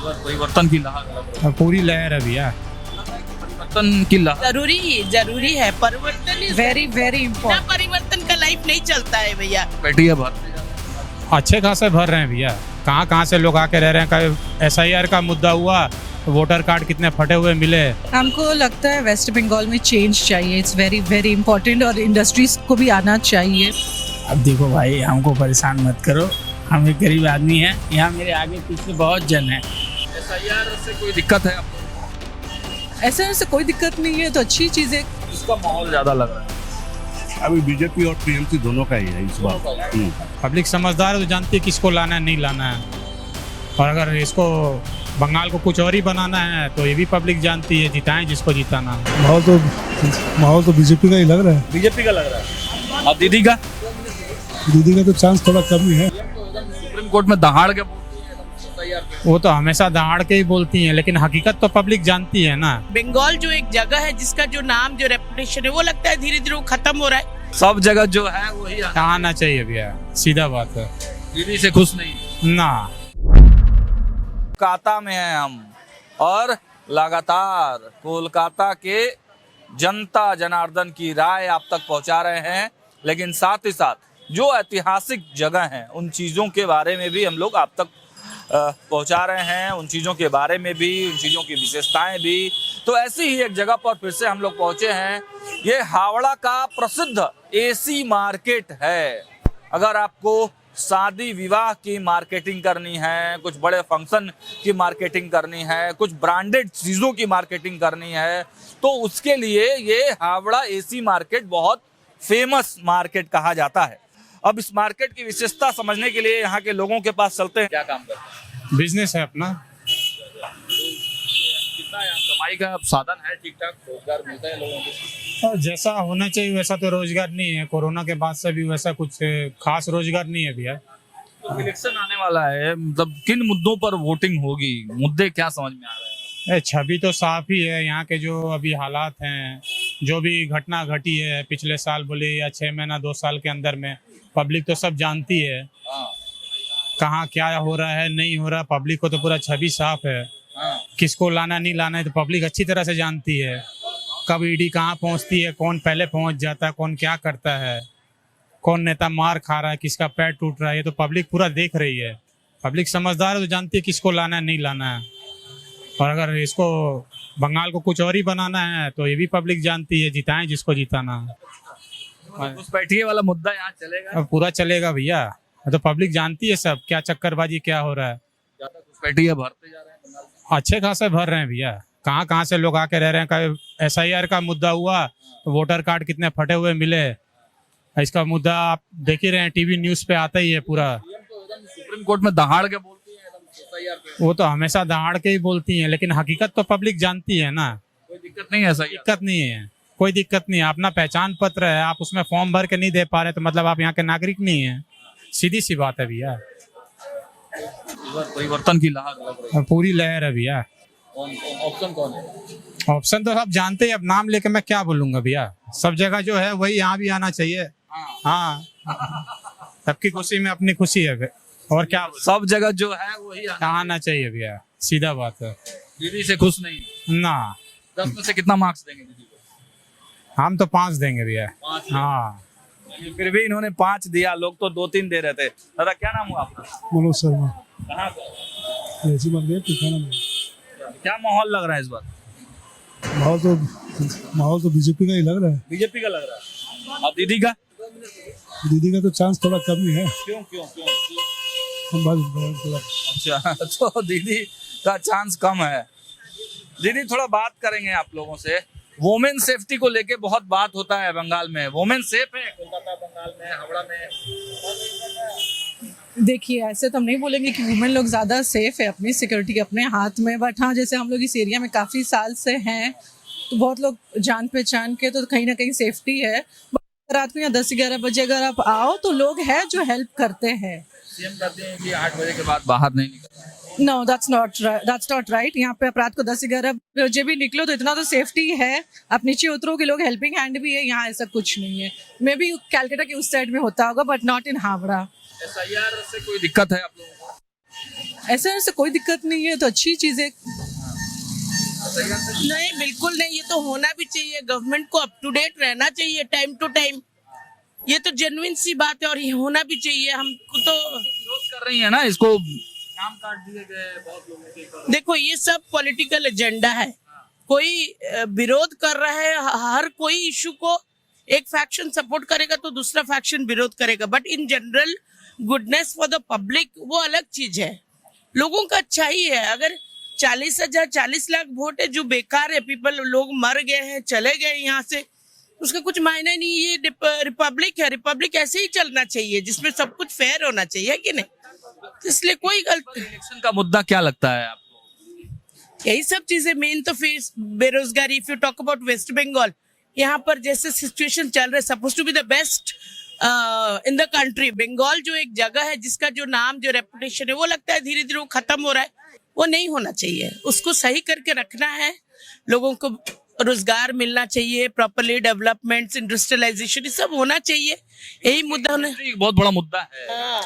परिवर्तन की लहर लग रही पूरी लहर है भैया। है। परिवर्तन की लहर जरूरी है परिवर्तन इज वेरी वेरी इम्पोर्टेंट। परिवर्तन का लाइफ नहीं चलता है भैया। बैठी है भरते जा रहे हैं। अच्छे खासे भर रहे हैं भैया। कहाँ से लोग आके रह रहे हैं। SIR का मुद्दा हुआ, वोटर कार्ड कितने फटे हुए मिले। हमको लगता है वेस्ट बंगाल में चेंज चाहिए। इट्स वेरी वेरी इम्पोर्टेंट और इंडस्ट्रीज को भी आना चाहिए। अब देखो भाई, हमको परेशान मत करो, हम एक गरीब आदमी हैं। यहाँ मेरे आगे पीछे बहुत जन है। SIR से कोई दिक्कत है आपको? ऐसे कोई दिक्कत नहीं है तो अच्छी चीज है। इसका माहौल ज्यादा लग रहा है। अभी बीजेपी और TMC दोनों का ही है इस बार। पब्लिक समझदार है तो जानती है किसको लाना है नहीं लाना है। और अगर इसको बंगाल को कुछ और ही बनाना है तो ये भी पब्लिक जानती है, जिताएं जिसको जिताना है। माहौल तो बीजेपी का ही लग रहा है। बीजेपी का लग रहा है। और दीदी का तो चांस थोड़ा कम ही है। सुप्रीम कोर्ट में दहाड़ के बोलती है SIR पे। वो तो हमेशा दहाड़ के ही बोलती हैं, लेकिन हकीकत तो पब्लिक जानती है ना। बंगाल जो एक जगह है जिसका जो नाम जो रेपुटेशन है वो लगता है धीरे धीरे वो खत्म हो रहा है। सब जगह जो है वही आना चाहिए भैया, सीधा बात है। दीदी से खुश नहीं ना। कोलकाता में हैं हम और लगातार कोलकाता के जनता जनार्दन की राय आप तक पहुंचा रहे हैं, लेकिन साथ ही साथ जो ऐतिहासिक जगह हैं उन चीज़ों के बारे में भी हम लोग आप तक पहुंचा रहे हैं, उन चीज़ों के बारे में भी, उन चीज़ों की विशेषताएं भी। तो ऐसी ही एक जगह पर फिर से हम लोग पहुंचे हैं। ये हावड़ा का प्रसिद्ध AC मार्केट है। अगर आपको शादी विवाह की मार्केटिंग करनी है, कुछ बड़े फंक्शन की मार्केटिंग करनी है, कुछ ब्रांडेड चीज़ों की मार्केटिंग करनी है, तो उसके लिए ये हावड़ा AC मार्केट बहुत फेमस मार्केट कहा जाता है। अब इस मार्केट की विशेषता समझने के लिए यहाँ के लोगों के पास चलते हैं। क्या काम करते हैं? बिजनेस है अपना। कितना यहाँ कमाई का साधन है? ठीक ठाक रोजगार मिलता है लोगों को? और जैसा होना चाहिए वैसा तो रोजगार नहीं है। कोरोना के बाद से भी वैसा कुछ खास रोजगार नहीं है भैया। तो इलेक्शन आने वाला है, मतलब किन मुद्दों पर वोटिंग होगी? मुद्दे क्या समझ में आ रहे हैं? छवि तो साफ ही है। यहाँ के जो अभी हालात हैं, जो भी घटना घटी है पिछले साल बोले या 6 महीना 2 साल के अंदर में, पब्लिक तो सब जानती है। हाँ, कहाँ क्या हो रहा है नहीं हो रहा, पब्लिक को तो पूरा छवि साफ है। हाँ। किसको लाना नहीं लाना है तो पब्लिक अच्छी तरह से जानती है। कब ED कहाँ पहुँचती है, कौन पहले पहुँच जाता है, कौन क्या करता है, कौन नेता मार खा रहा है, किसका पैर टूट रहा है, ये तो पब्लिक पूरा देख रही है। पब्लिक समझदार है तो जानती है किसको लाना है नहीं लाना है। और अगर इसको बंगाल को कुछ और ही बनाना है तो ये भी पब्लिक जानती है, जिताएं जिसको जिताना है। उस बैठिए वाला मुद्दा यहाँ चलेगा। अब पूरा चलेगा भैया, तो पब्लिक जानती है सब क्या चक्करबाजी क्या हो रहा है। ज्यादा घुसपैठिए भरते जा रहे हैं बंगाल में। अच्छे खासे भर रहे हैं भैया। कहाँ से लोग आके रह रहे हैं। SIR का मुद्दा हुआ, वोटर कार्ड कितने फटे हुए मिले। इसका मुद्दा आप देख ही रहे हैं, टीवी न्यूज पे आता ही है पूरा। सुप्रीम कोर्ट में दहाड़ के बोलती है SIR पे। वो तो हमेशा दहाड़ के ही बोलती हैं, लेकिन हकीकत तो पब्लिक जानती है ना। कोई दिक्कत नहीं है SIR। दिक्कत नहीं है, कोई दिक्कत नहीं है। अपना पहचान पत्र है, आप उसमें फॉर्म भर के नहीं दे पा रहे तो मतलब आप यहाँ के नागरिक नहीं है। सीधी सी बात है भैया। परिवर्तन की लहर लग रही है। पूरी लहर है भैया। ऑप्शन कौन है? ऑप्शन तो सब जानते हैं, अब नाम लेके मैं क्या बोलूंगा भैया। सब जगह जो है वही यहाँ भी आना चाहिए। हाँ, सबकी खुशी में अपनी खुशी है। और क्या सब जगह जो है वही आना चाहिए भैया, सीधा बात है। दीदी से खुश नहीं ना। 10 में से कितना मार्क्स देंगे दीदी को? हम तो 5 देंगे भैया। 5। हाँ, फिर भी इन्होंने 5 दिया, लोग तो 2-3 दे रहे थे। दादा क्या नाम हुआ आपका? मनोज शर्मा। कहाँ से? ऐसी बात है, ठिकाना नहीं। क्या माहौल लग रहा है इस बार? माहौल तो बीजेपी का ही लग रहा है। बीजेपी का लग रहा है। और दीदी का? दीदी का तो चांस थोड़ा कम ही है। क्यों क्यों क्यों? थोड़ा। अच्छा, तो दीदी का चांस कम है। दीदी थोड़ा बात करेंगे आप लोगों से। वोमेन सेफ्टी को लेके बहुत बात होता है बंगाल में। वोमेन सेफ है कोलकाता, बंगाल में, हावड़ा में? देखिए ऐसे तो हम नहीं बोलेंगे कि वुमेन लोग ज़्यादा सेफ है अपनी सिक्योरिटी अपने हाथ में, बट हाँ जैसे हम लोग इस एरिया में काफ़ी साल से हैं तो बहुत लोग जान पहचान के तो कहीं ना कहीं सेफ्टी है। रात को या 10-11 बजे अगर आप आओ तो लोग हैं जो हेल्प करते हैं। सीएम कहते हैं कि 8 बजे के बाद बाहर नहीं निकलना। No that's not right. यहाँ पे आप रात को 10-11 बजे भी निकलो तो इतना तो सेफ्टी है। आप नीचे उतरो के लोग हेल्पिंग हैंड भी है, यहाँ ऐसा कुछ नहीं है। मे बी कैलकाटा के उस साइड में होता होगा but not in Howrah. SIR से कोई दिक्कत है आप लोगों को? ऐसे कोई दिक्कत नहीं है, तो अच्छी चीज़ है। नहीं, बिल्कुल नहीं, ये तो होना भी चाहिए। गवर्नमेंट को अप टू डेट रहना चाहिए टाइम टू टाइम। ये तो जेन्युइन सी बात है और ये होना भी चाहिए। हमको तो विरोध कर रही है ना इसको, नाम काट दिए गए बहुत लोगों के। देखो, ये सब पॉलिटिकल एजेंडा है। कोई विरोध कर रहा है, हर कोई इशू को एक फैक्शन सपोर्ट करेगा तो दूसरा फैक्शन विरोध करेगा, but in general goodness for the public वो अलग चीज है। लोगों का अच्छा ही है। अगर 40 लाख वोट है जो बेकार है, पीपल लोग मर गए हैं, चले गए यहाँ से, उसका कुछ मायने नहीं। ये रिपब्लिक है, रिपब्लिक ऐसे ही चलना चाहिए जिसमें सब कुछ फेयर होना चाहिए, कि नहीं? इसलिए कोई गलती। इलेक्शन का मुद्दा क्या लगता है आपको? यही सब चीजें मेन तो फिर बेरोजगारी। If you talk about West Bengal, यहाँ पर जैसे सिचुएशन चल रहा है, suppose to be the best in the country. Bengal जो एक जगह है जिसका जो नाम, जो रेपुटेशन है, वो लगता है धीरे धीरे वो खत्म हो रहा है। वो नहीं होना चाहिए, उसको सही करके रखना है। लोगों को रोजगार मिलना चाहिए, प्रॉपरली डेवलपमेंट, इंडस्ट्रियलाइजेशन, ये सब होना चाहिए। यही मुद्दा होना। एक बहुत बड़ा मुद्दा है।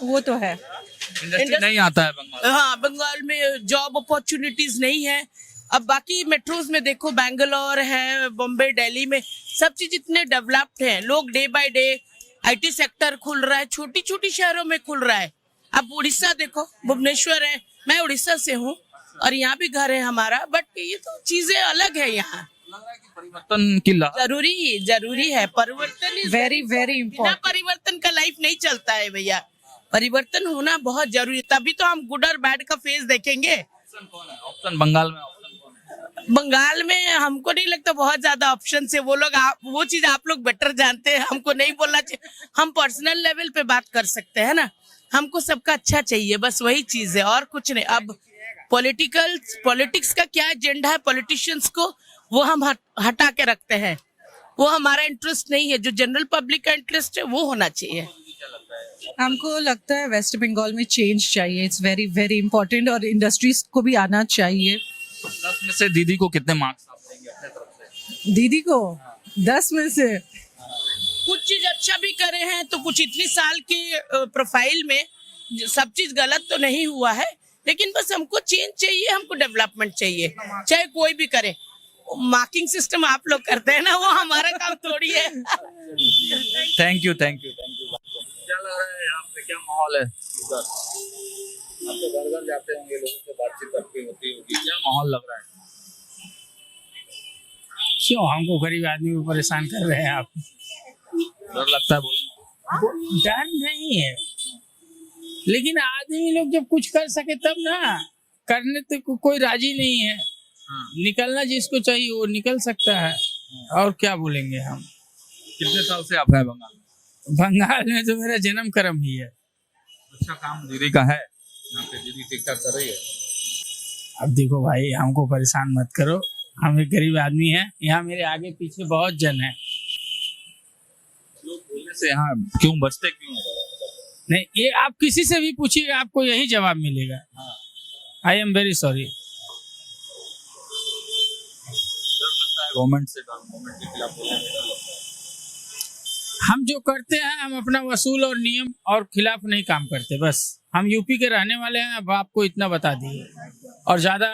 वो तो है। इंडस्ट्री नहीं आता है बंगाल। हाँ, बंगाल में जॉब अपॉर्चुनिटीज नहीं है। अब बाकी मेट्रोज में देखो, बैंगलोर है, बॉम्बे, दिल्ली में सब चीज इतने डेवलप्ड हैं। लोग day by day IT sector खुल रहा है, छोटी छोटी शहरों में खुल रहा है। अब उड़ीसा देखो, भुवनेश्वर है, मैं उड़ीसा से हूँ और यहाँ भी घर है हमारा, बट ये तो चीजें अलग है। यहाँ परिवर्तन की जरूरी है। परिवर्तन इज वेरी वेरी बिना इम्पोर्टेंट। परिवर्तन का लाइफ नहीं चलता है भैया। परिवर्तन होना बहुत जरूरी है, तभी तो हम गुड और बैड का फेस देखेंगे। ऑप्शन बंगाल में बंगाल में हमको नहीं लगता बहुत ज्यादा ऑप्शन है। वो लोग वो चीज आप लोग बेटर जानते हैं, हमको नहीं बोलना चाहिए। हम पर्सनल लेवल पे बात कर सकते हैं ना। हमको सबका अच्छा चाहिए, बस वही चीज है और कुछ नहीं। अब पॉलिटिक्स का क्या एजेंडा है पॉलिटिशियंस को, वो हम हटा के रखते हैं। वो हमारा इंटरेस्ट नहीं है। जो जनरल पब्लिक का इंटरेस्ट है वो होना चाहिए। हमको लगता है वेस्ट बंगाल में चेंज चाहिए। इट्स वेरी वेरी इम्पोर्टेंट और इंडस्ट्रीज को भी आना चाहिए। 10 में से दीदी को कितने मार्क्स आप देंगे अपने तरफ से? दीदी को 10 में से कुछ चीज अच्छा भी करे हैं तो कुछ इतनी साल के प्रोफाइल में सब चीज गलत तो नहीं हुआ है, लेकिन बस हमको चेंज चाहिए, हमको डेवलपमेंट चाहिए, चाहे कोई भी करे। मार्किंग सिस्टम आप लोग करते हैं ना, वो हमारा काम थोड़ी है। Thank you. क्या लग रहा है यहाँ पे, क्या माहौल है इधर? आप तो घर घर जाते होंगे, लोगों से बातचीत करती होती होगी, क्या माहौल लग रहा है? क्यों हमको गरीब आदमी को परेशान कर रहे हैं आप? डर लगता है बोलने? डर नहीं है, लेकिन आदमी लोग जब कुछ कर सके तब ना, करने तो कोई राजी नहीं है। निकलना जिसको चाहिए वो निकल सकता है, और क्या बोलेंगे हम। कितने साल से आप हैं बंगाल? बंगाल में तो मेरा जन्म कर्म ही है। अच्छा काम दीदी का है यहाँ पे, दीदी ठीक ठाक कर रही है? अब देखो भाई, हमको परेशान मत करो, हम एक गरीब आदमी हैं। यहाँ मेरे आगे पीछे बहुत जन है। लोग बोलने से यहाँ क्यों बचते क्यों? नहीं, ये आप किसी से भी पूछिएगा आपको यही जवाब मिलेगा। I am very sorry. डर लगता है गवर्नमेंट से, गवर्नमेंट के खिलाफ बोलने में? हम जो करते हैं हम अपना वसूल और नियम और खिलाफ नहीं काम करते। बस हम यूपी के रहने वाले हैं, अब आपको इतना बता दिए, और ज्यादा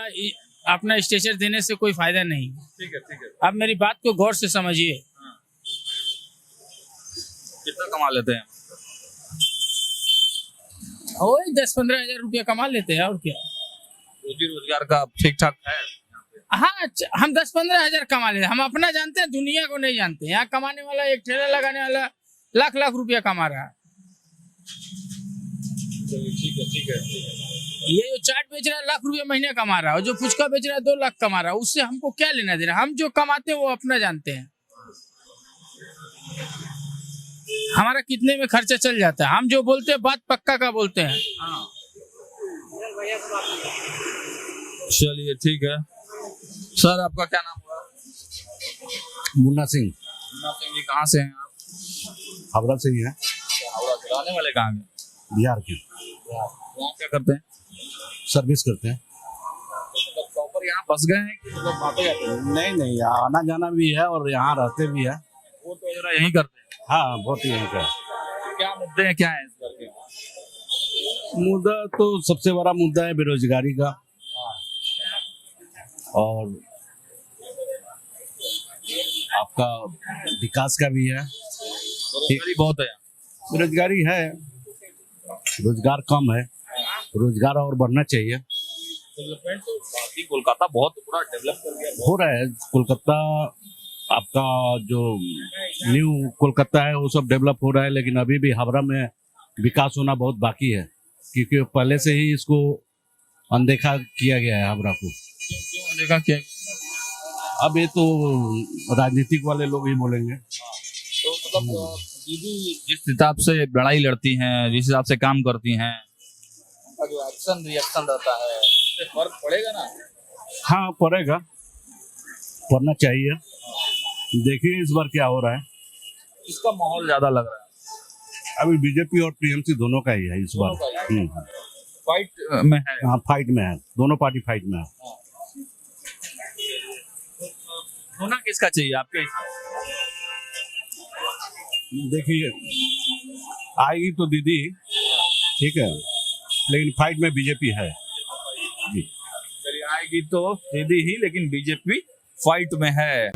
अपना स्टेचर देने से कोई फायदा नहीं। ठीक है। आप मेरी बात को गौर से समझिए। कितना कमा लेते हैं? वही 10-15 हजार रुपया कमा लेते हैं, और क्या। रोजी रोजगार का ठीक ठाक है? हाँ, हम 10-15 हजार कमा लेते हैं। हम अपना जानते हैं, दुनिया को नहीं जानते। यहाँ कमाने वाला, एक ठेला लगाने वाला लाख लाख रुपया कमा रहा है। ठीक है। ये जो चाट बेच रहा है लाख रुपया महीने कमा रहा है, और जो फुचका बेच रहा है 2 लाख कमा रहा है। उससे हमको क्या लेना देना? हम जो कमाते हैं वो अपना जानते हैं। हमारा कितने में खर्चा चल जाता है। हम जो बोलते हैं बात पक्का का बोलते हैं। चलिए ठीक है। सर आपका क्या नाम हुआ? मुन्ना सिंह मुन्ना सिंह जी, कहाँ से हैं आप? हावड़ा से ही है, हावड़ा से। रहने वाले कहाँ के? बिहार के। वहाँ क्या करते हैं? सर्विस करते हैं। मतलब प्रॉपर यहाँ बस गए हैं कि मतलब आते जाते हैं? नहीं, यहाँ आना जाना भी है और यहाँ रहते भी है। वो तो जरा यहीं करते हैं। हाँ, बहुत ही यहीं का। क्या मुद्दे हैं, क्या है इस घर के? मुद्दा तो सबसे बड़ा मुद्दा है बेरोजगारी का, और आपका विकास का भी है। बेरोजगारी बहुत है यहाँ। बेरोजगारी है, रोजगार कम है, रोजगार और बढ़ना चाहिए। डेवलपमेंट तो बाकी कोलकाता बहुत पूरा डेवलप कर गया। हो रहा है कोलकाता, आपका जो न्यू कोलकाता है वो सब डेवलप हो रहा है, लेकिन अभी भी हावड़ा में विकास होना बहुत बाकी है, क्योंकि पहले से ही इसको अनदेखा किया गया है हावड़ा को। क्यों देखा क्या? अब ये तो राजनीतिक वाले लोग ही बोलेंगे। तो मतलब दीदी जिस हिसाब से लड़ाई लड़ती हैं, जिस हिसाब से काम करती हैं, उनका जो एक्शन रिएक्शन रहता है उससे फर्क पड़ेगा ना? हाँ पड़ेगा, पड़ना चाहिए। देखिए इस बार क्या हो रहा है। इसका माहौल ज्यादा लग रहा है। अभी बीजेपी और टीएमसी दोनों का ही है इस बार। फाइट में है। हाँ फाइट में है, दोनों पार्टी फाइट में है। होना किसका चाहिए आपके हिसाब देखिए आएगी तो दीदी, ठीक है, लेकिन फाइट में बीजेपी है जी। से? आएगी तो दीदी ही, लेकिन बीजेपी फाइट में है।